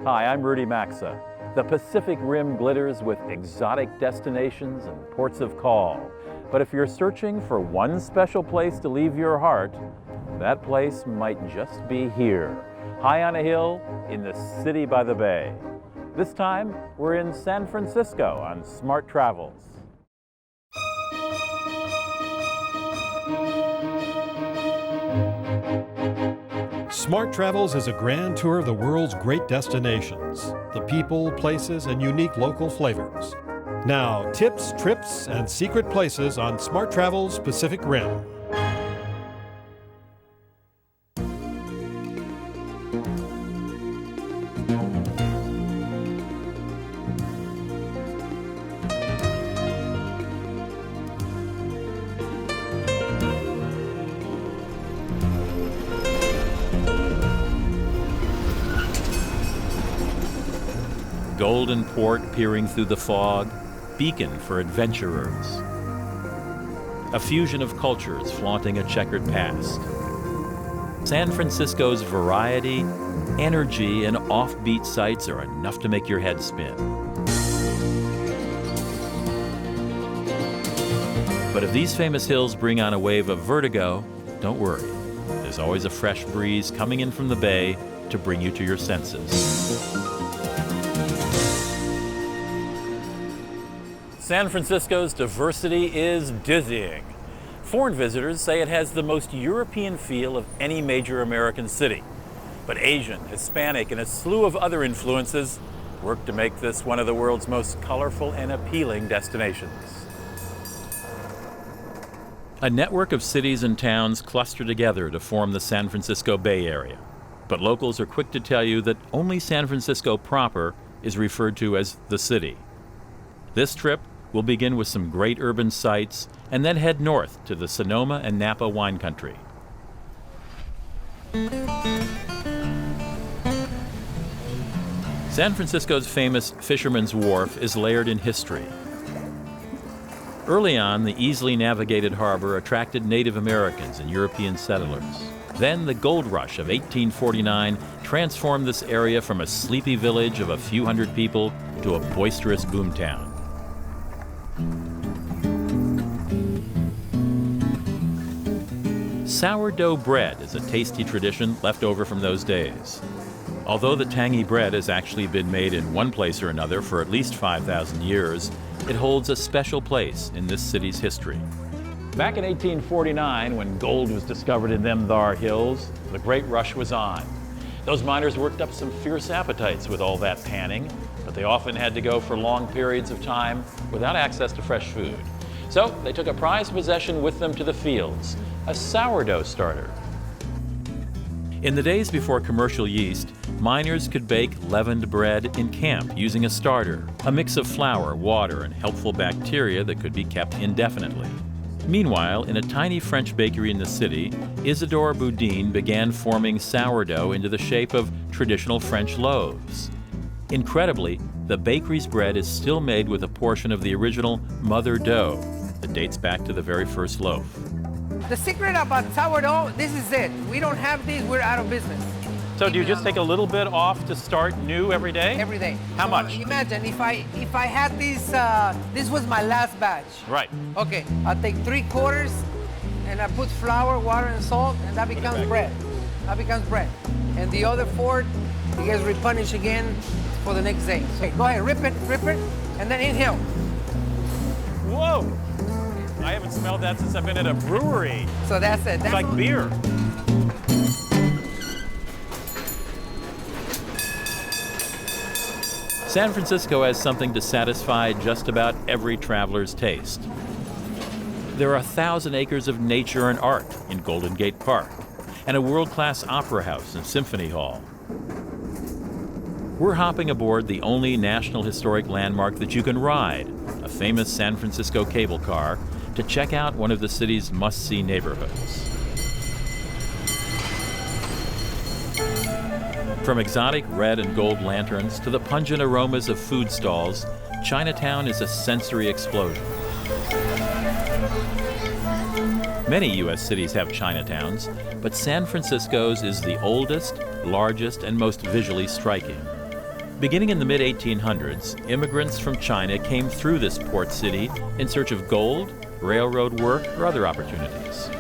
Hi, I'm Rudy Maxa. The Pacific Rim glitters with exotic destinations and ports of call. But if you're searching for one special place to leave your heart, that place might just be here, high on a hill in the city by the bay. This time, we're in San Francisco on Smart Travels. Smart Travels is a grand tour of the world's great destinations, the people, places, and unique local flavors. Now, tips, trips, and secret places on Smart Travels Pacific Rim. Golden port peering through the fog, beacon for adventurers. A fusion of cultures flaunting a checkered past. San Francisco's variety, energy, and offbeat sights are enough to make your head spin. But if these famous hills bring on a wave of vertigo, don't worry. There's always a fresh breeze coming in from the bay to bring you to your senses. San Francisco's diversity is dizzying. Foreign visitors say it has the most European feel of any major American city. But Asian, Hispanic, and a slew of other influences work to make this one of the world's most colorful and appealing destinations. A network of cities and towns cluster together to form the San Francisco Bay Area. But locals are quick to tell you that only San Francisco proper is referred to as the city. This trip we'll begin with some great urban sights and then head north to the Sonoma and Napa wine country. San Francisco's famous Fisherman's Wharf is layered in history. Early on, the easily navigated harbor attracted Native Americans and European settlers. Then the gold rush of 1849 transformed this area from a sleepy village of a few hundred people to a boisterous boomtown. Sourdough bread is a tasty tradition left over from those days. Although the tangy bread has actually been made in one place or another for at least 5,000 years, it holds a special place in this city's history. Back in 1849, when gold was discovered in them thar hills, the Great Rush was on. Those miners worked up some fierce appetites with all that panning, but they often had to go for long periods of time without access to fresh food. So they took a prized possession with them to the fields, a sourdough starter. In the days before commercial yeast, miners could bake leavened bread in camp using a starter, a mix of flour, water, and helpful bacteria that could be kept indefinitely. Meanwhile, in a tiny French bakery in the city, Isidore Boudin began forming sourdough into the shape of traditional French loaves. Incredibly, the bakery's bread is still made with a portion of the original mother dough that dates back to the very first loaf. The secret about sourdough, this is it. We don't have these, we're out of business. So do you just take a little bit off to start new every day? Every day. How much? Imagine if I had these, this was my last batch. Right. Okay, I'll take 3/4 and I put flour, water, and salt, and that becomes bread. That becomes bread. And the other 4, it gets replenished again for the next day. Okay, go ahead, rip it, and then inhale. Whoa! I haven't smelled that since I've been at a brewery. So that's it. It's like beer. San Francisco has something to satisfy just about every traveler's taste. There are 1,000 acres of nature and art in Golden Gate Park, and a world-class opera house and symphony hall. We're hopping aboard the only National Historic Landmark that you can ride, a famous San Francisco cable car, to check out one of the city's must-see neighborhoods. From exotic red and gold lanterns to the pungent aromas of food stalls, Chinatown is a sensory explosion. Many U.S. cities have Chinatowns, but San Francisco's is the oldest, largest, and most visually striking. Beginning in the mid-1800s, immigrants from China came through this port city in search of gold, railroad work, or other opportunities.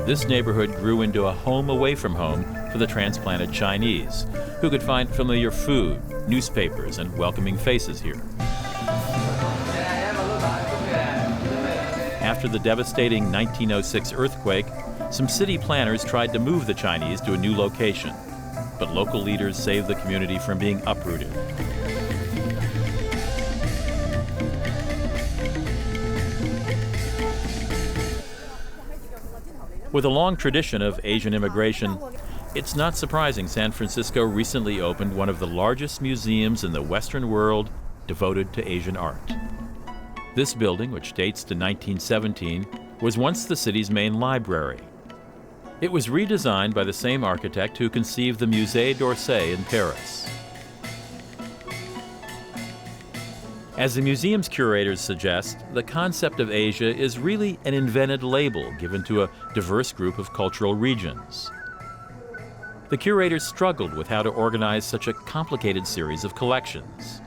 This neighborhood grew into a home away from home for the transplanted Chinese, who could find familiar food, newspapers, and welcoming faces here. After the devastating 1906 earthquake, some city planners tried to move the Chinese to a new location, but local leaders saved the community from being uprooted. With a long tradition of Asian immigration, it's not surprising San Francisco recently opened one of the largest museums in the Western world devoted to Asian art. This building, which dates to 1917, was once the city's main library. It was redesigned by the same architect who conceived the Musée d'Orsay in Paris. As the museum's curators suggest, the concept of Asia is really an invented label given to a diverse group of cultural regions. The curators struggled with how to organize such a complicated series of collections.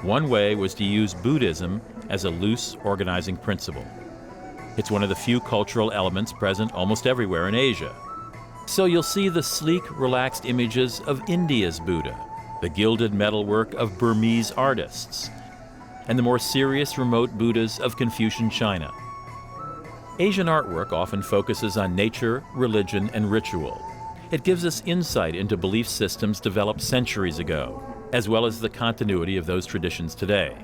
One way was to use Buddhism as a loose organizing principle. It's one of the few cultural elements present almost everywhere in Asia. So you'll see the sleek, relaxed images of India's Buddha, the gilded metalwork of Burmese artists, and the more serious remote Buddhas of Confucian China. Asian artwork often focuses on nature, religion, and ritual. It gives us insight into belief systems developed centuries ago, as well as the continuity of those traditions today.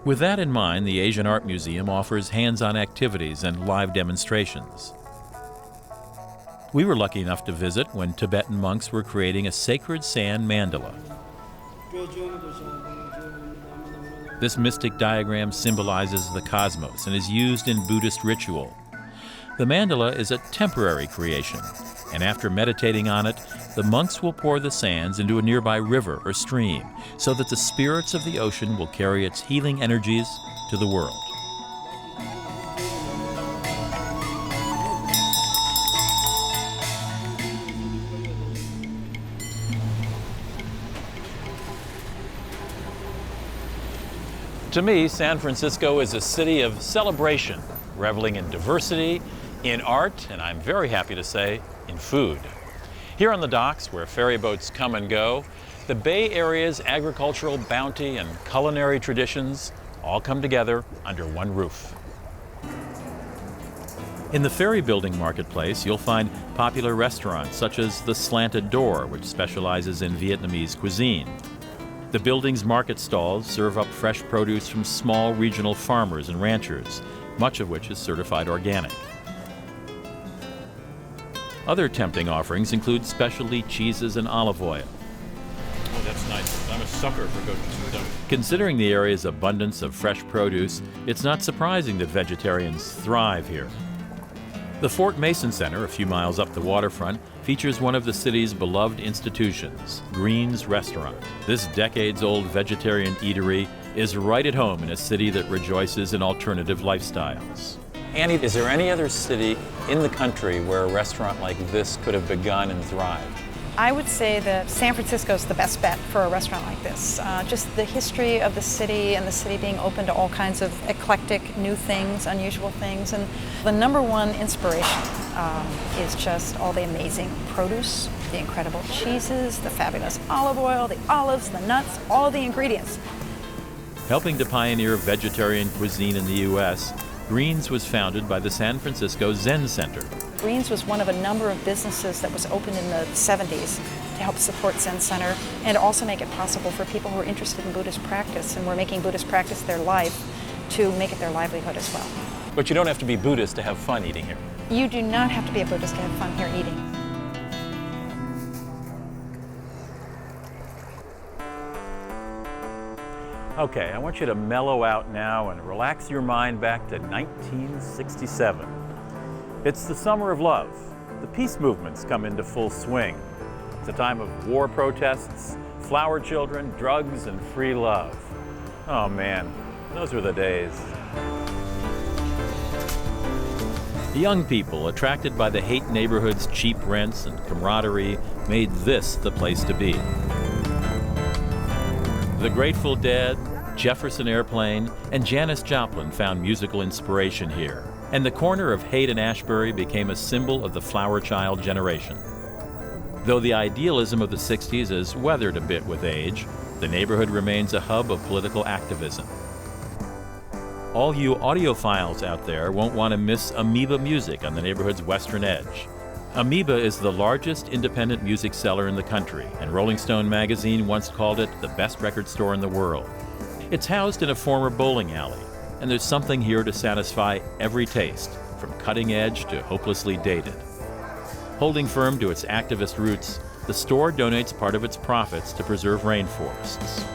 With that in mind, the Asian Art Museum offers hands-on activities and live demonstrations. We were lucky enough to visit when Tibetan monks were creating a sacred sand mandala. This mystic diagram symbolizes the cosmos and is used in Buddhist ritual. The mandala is a temporary creation, and after meditating on it, the monks will pour the sands into a nearby river or stream so that the spirits of the ocean will carry its healing energies to the world. To me, San Francisco is a city of celebration, reveling in diversity, in art, and I'm very happy to say, in food. Here on the docks, where ferry boats come and go, the Bay Area's agricultural bounty and culinary traditions all come together under one roof. In the ferry building marketplace, you'll find popular restaurants such as the Slanted Door, which specializes in Vietnamese cuisine. The building's market stalls serve up fresh produce from small regional farmers and ranchers, much of which is certified organic. Other tempting offerings include specialty cheeses and olive oil. Oh, that's nice. I'm a sucker for goat cheese. Considering the area's abundance of fresh produce, it's not surprising that vegetarians thrive here. The Fort Mason Center, a few miles up the waterfront, features one of the city's beloved institutions, Green's Restaurant. This decades-old vegetarian eatery is right at home in a city that rejoices in alternative lifestyles. Annie, is there any other city in the country where a restaurant like this could have begun and thrived? I would say that San Francisco is the best bet for a restaurant like this. Just the history of the city and the city being open to all kinds of eclectic new things, unusual things. And the number one inspiration is just all the amazing produce, the incredible cheeses, the fabulous olive oil, the olives, the nuts, all the ingredients. Helping to pioneer vegetarian cuisine in the U.S., Green's was founded by the San Francisco Zen Center. Green's was one of a number of businesses that was opened in the 70s to help support Zen Center and also make it possible for people who are interested in Buddhist practice and were making Buddhist practice their life to make it their livelihood as well. But you don't have to be Buddhist to have fun eating here. You do not have to be a Buddhist to have fun here eating. Okay, I want you to mellow out now and relax your mind back to 1967. It's the summer of love. The peace movements come into full swing. It's a time of war protests, flower children, drugs, and free love. Oh man, those were the days. The young people, attracted by the Haight neighborhood's cheap rents and camaraderie, made this the place to be. The Grateful Dead, Jefferson Airplane, and Janis Joplin found musical inspiration here, and the corner of Haight and Ashbury became a symbol of the flower child generation. Though the idealism of the 60s has weathered a bit with age, the neighborhood remains a hub of political activism. All you audiophiles out there won't want to miss Amoeba Music on the neighborhood's western edge. Amoeba is the largest independent music seller in the country, and Rolling Stone magazine once called it the best record store in the world. It's housed in a former bowling alley, and there's something here to satisfy every taste, from cutting edge to hopelessly dated. Holding firm to its activist roots, the store donates part of its profits to preserve rainforests.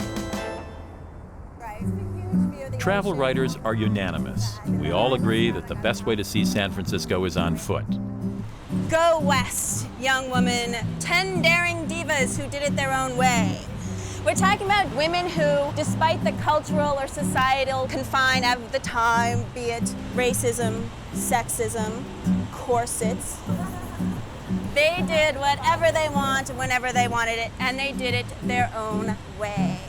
Travel writers are unanimous. We all agree that the best way to see San Francisco is on foot. Go west, young woman. 10 daring divas who did it their own way. We're talking about women who, despite the cultural or societal confine of the time, be it racism, sexism, corsets, they did whatever they want, whenever they wanted it, and they did it their own way.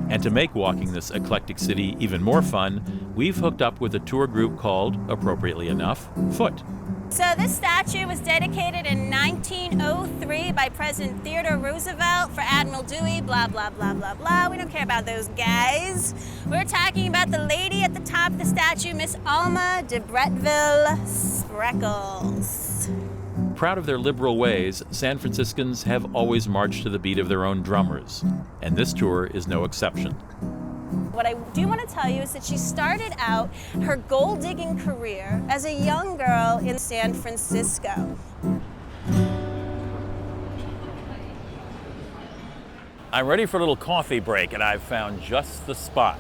And to make walking this eclectic city even more fun, we've hooked up with a tour group called, appropriately enough, Foot. So this statue was dedicated in 1903 by President Theodore Roosevelt for Admiral Dewey, blah, blah, blah, blah, blah. We don't care about those guys. We're talking about the lady at the top of the statue, Miss Alma de Bretteville Spreckles. Proud of their liberal ways, San Franciscans have always marched to the beat of their own drummers, and this tour is no exception. What I do want to tell you is that she started out her gold-digging career as a young girl in San Francisco. I'm ready for a little coffee break, and I've found just the spot.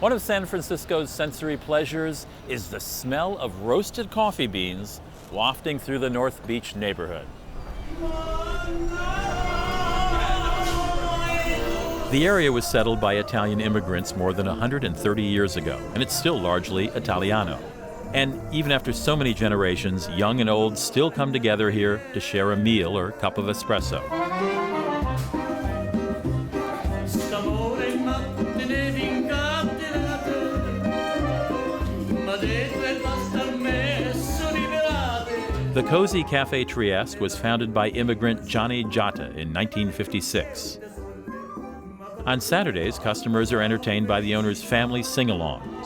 One of San Francisco's sensory pleasures is the smell of roasted coffee beans wafting through the North Beach neighborhood. The area was settled by Italian immigrants more than 130 years ago, and it's still largely Italiano. And even after so many generations, young and old still come together here to share a meal or cup of espresso. The Cozy Cafe Trieste was founded by immigrant Johnny Jatta in 1956. On Saturdays, customers are entertained by the owner's family sing-alongs.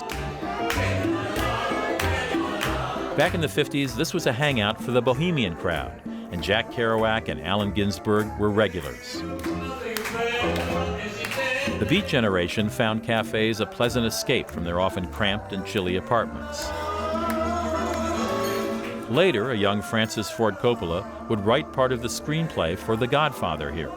Back in the 50s, this was a hangout for the bohemian crowd, and Jack Kerouac and Allen Ginsberg were regulars. The Beat generation found cafes a pleasant escape from their often cramped and chilly apartments. Later, a young Francis Ford Coppola would write part of the screenplay for The Godfather here.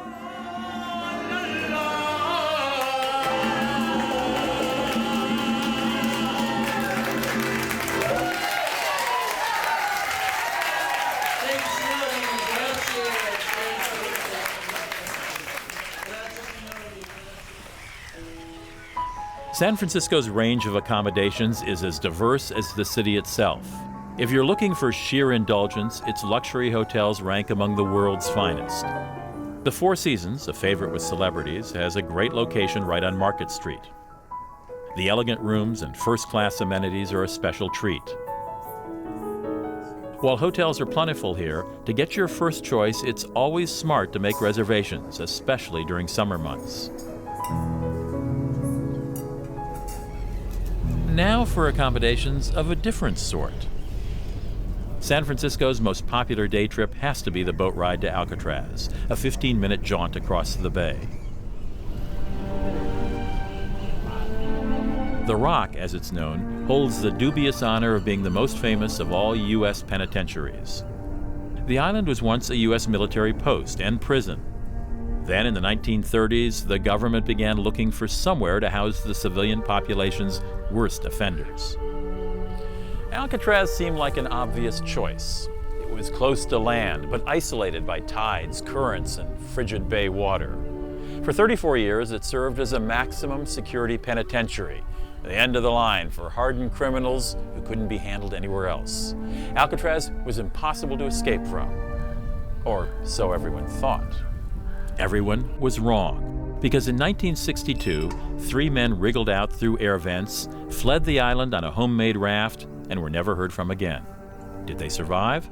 San Francisco's range of accommodations is as diverse as the city itself. If you're looking for sheer indulgence, its luxury hotels rank among the world's finest. The Four Seasons, a favorite with celebrities, has a great location right on Market Street. The elegant rooms and first-class amenities are a special treat. While hotels are plentiful here, to get your first choice, it's always smart to make reservations, especially during summer months. Now for accommodations of a different sort. San Francisco's most popular day trip has to be the boat ride to Alcatraz, a 15-minute jaunt across the bay. The Rock, as it's known, holds the dubious honor of being the most famous of all U.S. penitentiaries. The island was once a U.S. military post and prison. Then in the 1930s, the government began looking for somewhere to house the civilian population's worst offenders. Alcatraz seemed like an obvious choice. It was close to land, but isolated by tides, currents, and frigid bay water. For 34 years, it served as a maximum security penitentiary, the end of the line for hardened criminals who couldn't be handled anywhere else. Alcatraz was impossible to escape from, or so everyone thought. Everyone was wrong, because in 1962, 3 men wriggled out through air vents, fled the island on a homemade raft, and were never heard from again. Did they survive?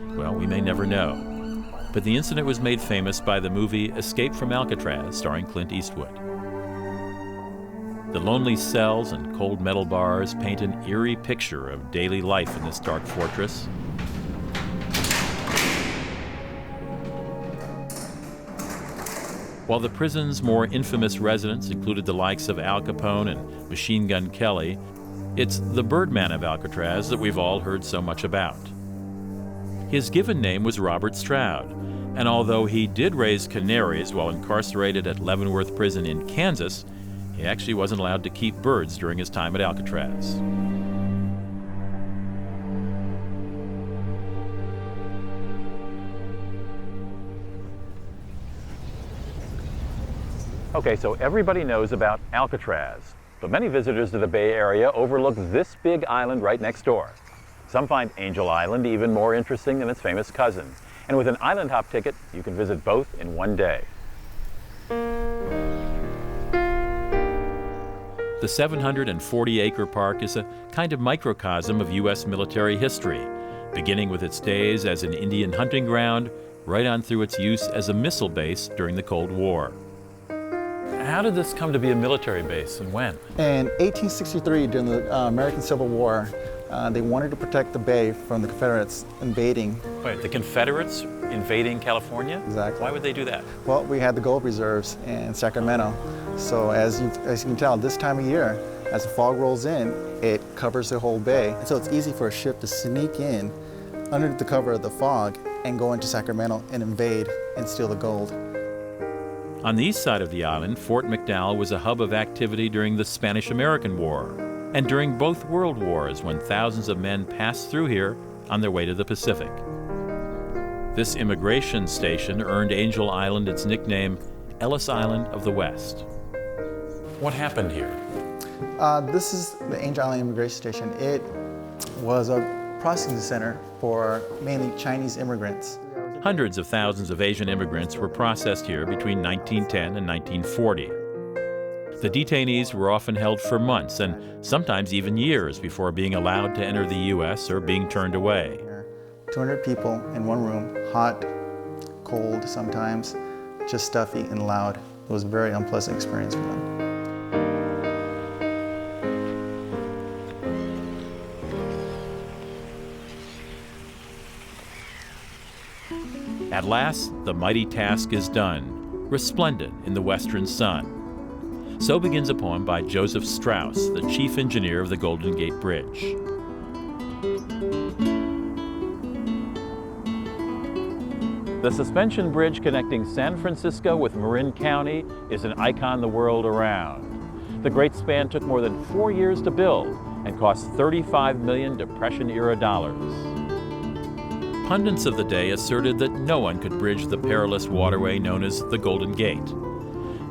Well, we may never know. But the incident was made famous by the movie Escape from Alcatraz, starring Clint Eastwood. The lonely cells and cold metal bars paint an eerie picture of daily life in this dark fortress. While the prison's more infamous residents included the likes of Al Capone and Machine Gun Kelly, it's the Birdman of Alcatraz that we've all heard so much about. His given name was Robert Stroud, and although he did raise canaries while incarcerated at Leavenworth Prison in Kansas, he actually wasn't allowed to keep birds during his time at Alcatraz. Okay, so everybody knows about Alcatraz, but many visitors to the Bay Area overlook this big island right next door. Some find Angel Island even more interesting than its famous cousin. And with an island hop ticket, you can visit both in one day. The 740-acre park is a kind of microcosm of U.S. military history, beginning with its days as an Indian hunting ground, right on through its use as a missile base during the Cold War. How did this come to be a military base, and when? In 1863, during the American Civil War, they wanted to protect the bay from the Confederates invading. Wait, the Confederates invading California? Exactly. Why would they do that? Well, we had the gold reserves in Sacramento. So as you can tell, this time of year, as the fog rolls in, it covers the whole bay. And so it's easy for a ship to sneak in under the cover of the fog and go into Sacramento and invade and steal the gold. On the east side of the island, Fort McDowell was a hub of activity during the Spanish-American War, and during both World Wars, when thousands of men passed through here on their way to the Pacific. This immigration station earned Angel Island its nickname, Ellis Island of the West. What happened here? This is the Angel Island Immigration Station. It was a processing center for mainly Chinese immigrants. Hundreds of thousands of Asian immigrants were processed here between 1910 and 1940. The detainees were often held for months and sometimes even years before being allowed to enter the U.S. or being turned away. 200 people in one room, hot, cold sometimes, just stuffy and loud. It was a very unpleasant experience for them. At last, the mighty task is done, resplendent in the western sun. So begins a poem by Joseph Strauss, the chief engineer of the Golden Gate Bridge. The suspension bridge connecting San Francisco with Marin County is an icon the world around. The great span took more than 4 years to build and cost $35 million Depression-era dollars. Pundits of the day asserted that no one could bridge the perilous waterway known as the Golden Gate.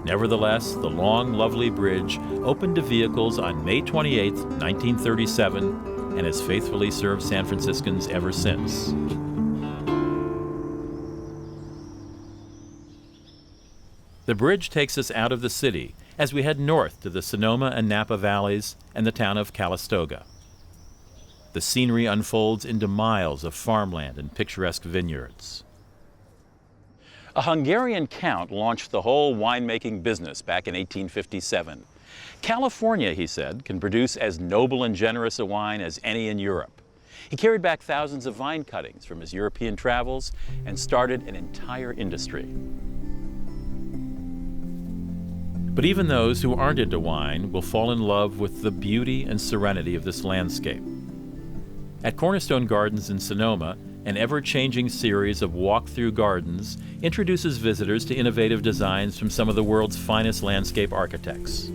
Nevertheless, the long, lovely bridge opened to vehicles on May 28, 1937, and has faithfully served San Franciscans ever since. The bridge takes us out of the city as we head north to the Sonoma and Napa valleys and the town of Calistoga. The scenery unfolds into miles of farmland and picturesque vineyards. A Hungarian count launched the whole winemaking business back in 1857. California, he said, can produce as noble and generous a wine as any in Europe. He carried back thousands of vine cuttings from his European travels and started an entire industry. But even those who aren't into wine will fall in love with the beauty and serenity of this landscape. At Cornerstone Gardens in Sonoma, an ever-changing series of walk-through gardens introduces visitors to innovative designs from some of the world's finest landscape architects.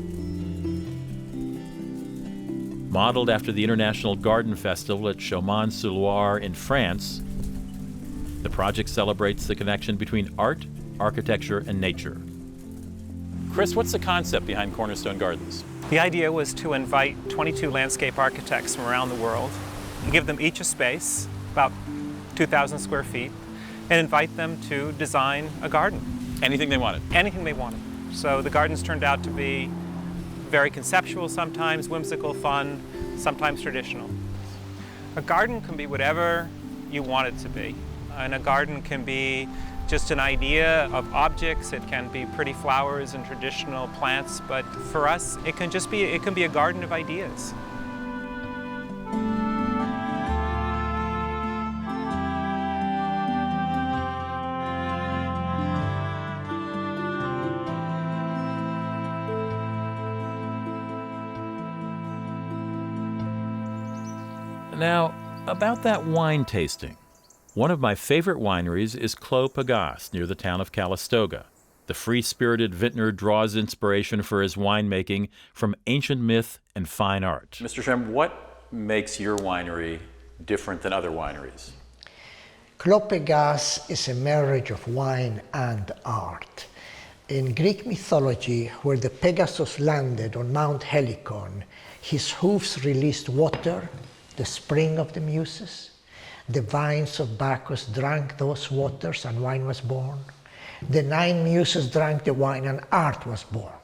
Modeled after the International Garden Festival at Chaumont-sur-Loire in France, the project celebrates the connection between art, architecture, and nature. Chris, what's the concept behind Cornerstone Gardens? The idea was to invite 22 landscape architects from around the world and give them each a space, about 2,000 square feet, and invite them to design a garden. Anything they wanted? Anything they wanted. So the gardens turned out to be very conceptual sometimes, whimsical, fun, sometimes traditional. A garden can be whatever you want it to be. And a garden can be just an idea of objects. It can be pretty flowers and traditional plants, but for us, it can be a garden of ideas. Now, about that wine tasting. One of my favorite wineries is Clos Pegase near the town of Calistoga. The free-spirited vintner draws inspiration for his winemaking from ancient myth and fine art. Mr. Shem, what makes your winery different than other wineries? Clos Pegase is a marriage of wine and art. In Greek mythology, where the Pegasus landed on Mount Helicon, his hooves released water, the spring of the Muses. The vines of Bacchus drank those waters and wine was born. The 9 Muses drank the wine and art was born.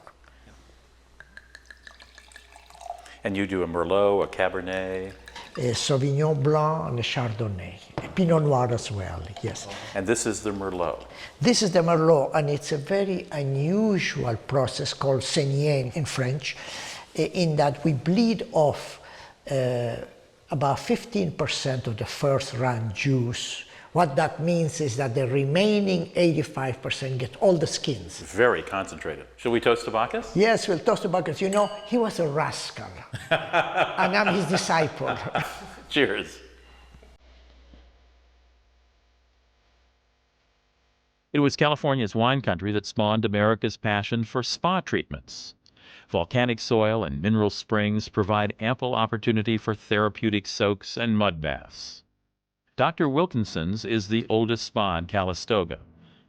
And you do a Merlot, a Cabernet? A Sauvignon Blanc and a Chardonnay. A Pinot Noir as well, yes. And this is the Merlot? This is the Merlot, and it's a very unusual process called saignée in French, in that we bleed off about 15% of the first run juice. What that means is that the remaining 85% get all the skins. Very concentrated. Shall we toast to Bacchus? Yes, we'll toast to Bacchus. You know, he was a rascal, and I'm his disciple. Cheers. It was California's wine country that spawned America's passion for spa treatments. Volcanic soil and mineral springs provide ample opportunity for therapeutic soaks and mud baths. Dr. Wilkinson's is the oldest spa in Calistoga,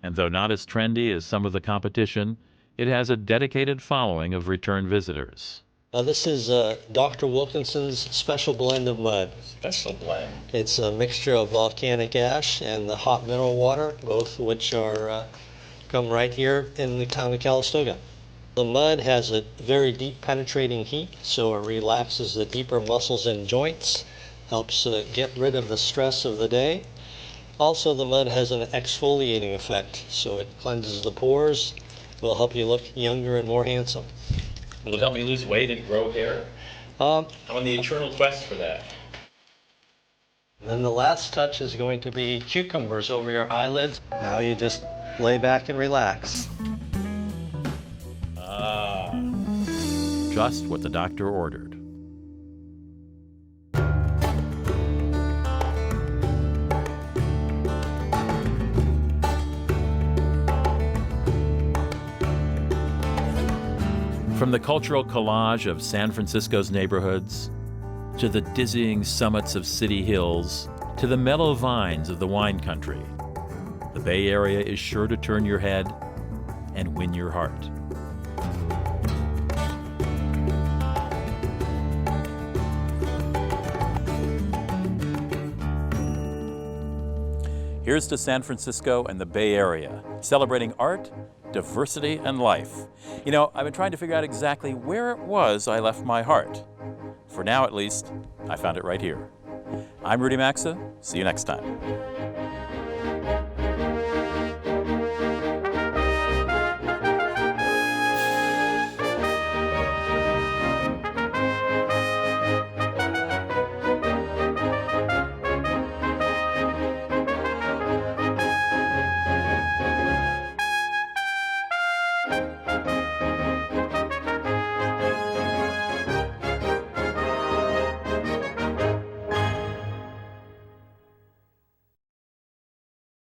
and though not as trendy as some of the competition, it has a dedicated following of return visitors. This is Dr. Wilkinson's special blend of mud. Special blend? It's a mixture of volcanic ash and the hot mineral water, both of which are come right here in the town of Calistoga. The mud has a very deep penetrating heat, so it relaxes the deeper muscles and joints, helps get rid of the stress of the day. Also, the mud has an exfoliating effect, so it cleanses the pores, will help you look younger and more handsome. Will it help me lose weight and grow hair? I'm on the eternal quest for that. And then the last touch is going to be cucumbers over your eyelids. Now you just lay back and relax. Just what the doctor ordered. From the cultural collage of San Francisco's neighborhoods, to the dizzying summits of city hills, to the mellow vines of the wine country, the Bay Area is sure to turn your head and win your heart. Here's to San Francisco and the Bay Area, celebrating art, diversity, and life. You know, I've been trying to figure out exactly where it was I left my heart. For now, at least, I found it right here. I'm Rudy Maxa. See you next time.